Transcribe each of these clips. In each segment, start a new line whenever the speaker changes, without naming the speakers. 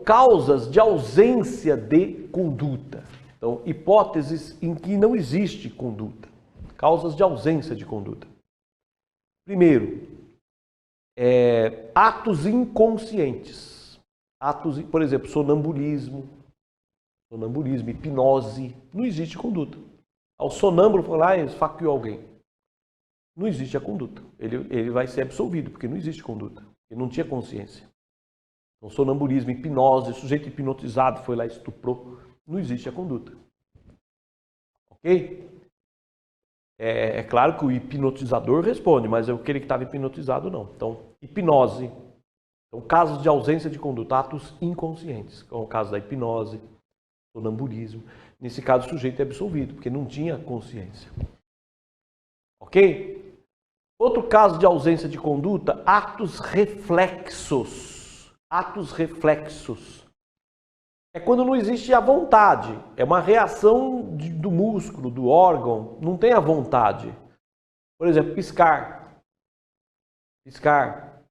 causas de ausência de conduta. Então, hipóteses em que não existe conduta. Causas de ausência de conduta. Primeiro, atos inconscientes. Por exemplo, sonambulismo, hipnose. Não existe conduta. O sonâmbulo foi lá e esfaqueou alguém. Não existe a conduta. Ele vai ser absolvido, porque não existe conduta. Ele não tinha consciência. Então, sonambulismo, hipnose, sujeito hipnotizado foi lá e estuprou. Não existe a conduta. Ok? É claro que o hipnotizador responde, mas aquele que estava hipnotizado não. Então, hipnose. Então, casos de ausência de conduta, atos inconscientes, como o caso da hipnose, sonambulismo. Nesse caso, o sujeito é absolvido, porque não tinha consciência. Ok? Outro caso de ausência de conduta, atos reflexos. Atos reflexos. É quando não existe a vontade. É uma reação do músculo, do órgão. Não tem a vontade. Por exemplo, piscar. Piscar.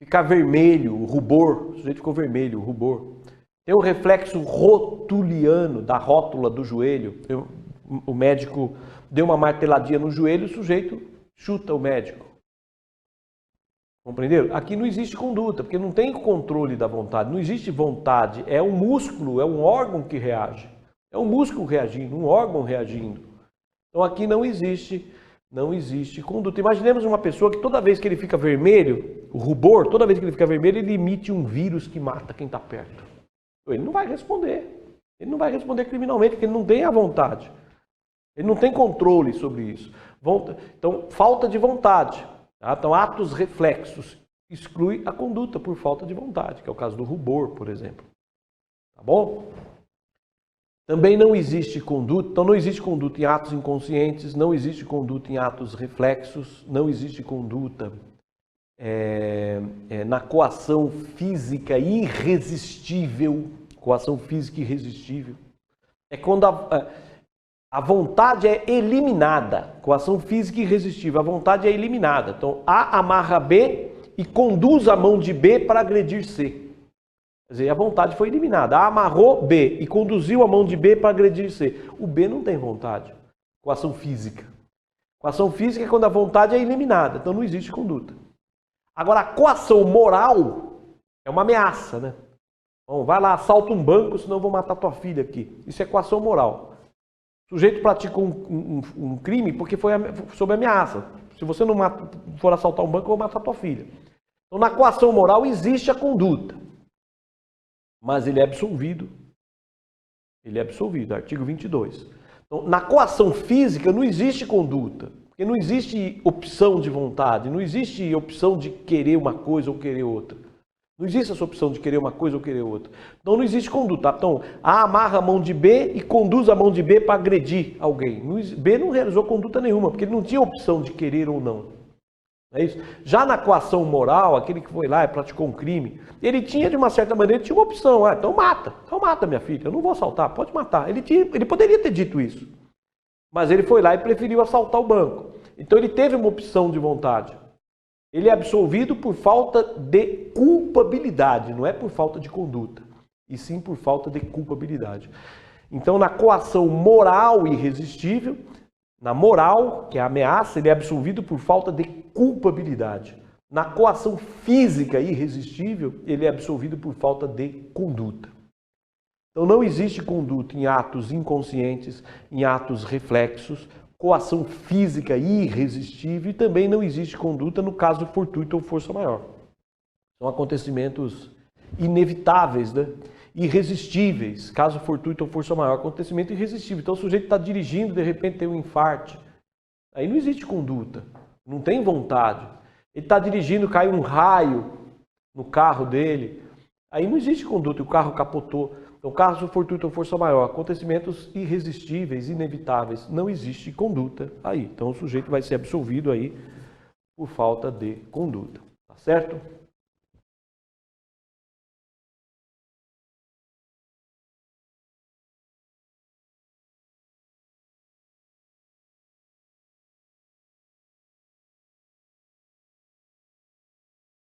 Ficar vermelho, o rubor. O sujeito ficou vermelho, o rubor. Tem o reflexo rotuliano, da rótula do joelho. O médico deu uma marteladinha no joelho, o sujeito chuta o médico. Compreenderam? Aqui não existe conduta, porque não tem controle da vontade. Não existe vontade. É um músculo, é um órgão que reage. É um músculo reagindo, um órgão reagindo. Então aqui não existe conduta. Imaginemos uma pessoa que toda vez que ele fica vermelho, o rubor, toda vez que ele fica vermelho, ele emite um vírus que mata quem está perto. Ele não vai responder. Ele não vai responder criminalmente, porque ele não tem a vontade. Ele não tem controle sobre isso. Então, falta de vontade. Tá? Então, atos reflexos exclui a conduta por falta de vontade, que é o caso do rubor, por exemplo. Tá bom? Também não existe conduta. Então, não existe conduta em atos inconscientes, não existe conduta em atos reflexos, não existe conduta na coação física irresistível. Coação física irresistível. É quando a vontade é eliminada. Coação física irresistível. A vontade é eliminada. Então, A amarra B e conduz a mão de B para agredir C. Quer dizer, a vontade foi eliminada. A amarrou B e conduziu a mão de B para agredir C. O B não tem vontade. Coação física. Coação física é quando a vontade é eliminada. Então, não existe conduta. Agora, a coação moral é uma ameaça, né? Bom, vai lá, assalta um banco, senão eu vou matar tua filha aqui. Isso é coação moral. O sujeito pratica um crime porque foi sob ameaça. Se você não for assaltar um banco, eu vou matar tua filha. Então, na coação moral existe a conduta. Mas ele é absolvido. Ele é absolvido, artigo 22. Então, na coação física não existe conduta. Porque não existe opção de vontade, não existe opção de querer uma coisa ou querer outra. Não existe essa opção de querer uma coisa ou querer outra. Então não existe conduta. Então, A amarra a mão de B e conduz a mão de B para agredir alguém. B não realizou conduta nenhuma, porque ele não tinha opção de querer ou não. É isso? Já na coação moral, aquele que foi lá e praticou um crime, ele tinha, de uma certa maneira, tinha uma opção. Então mata minha filha, eu não vou assaltar, pode matar. Ele poderia ter dito isso. Mas ele foi lá e preferiu assaltar o banco. Então ele teve uma opção de vontade. Ele é absolvido por falta de culpabilidade, não é por falta de conduta, e sim por falta de culpabilidade. Então, na coação moral irresistível, na moral, que é a ameaça, ele é absolvido por falta de culpabilidade. Na coação física irresistível, ele é absolvido por falta de conduta. Então, não existe conduta em atos inconscientes, em atos reflexos, coação física irresistível, e também não existe conduta no caso fortuito ou força maior. São acontecimentos inevitáveis, né? Irresistíveis, caso fortuito ou força maior, acontecimento irresistível. Então o sujeito está dirigindo, de repente tem um infarte. Aí não existe conduta, não tem vontade. Ele está dirigindo, cai um raio no carro dele. Aí não existe conduta, o carro capotou. Então, caso fortuito ou força maior, acontecimentos irresistíveis, inevitáveis, não existe conduta aí. Então, o sujeito vai ser absolvido aí por falta de conduta. Tá certo?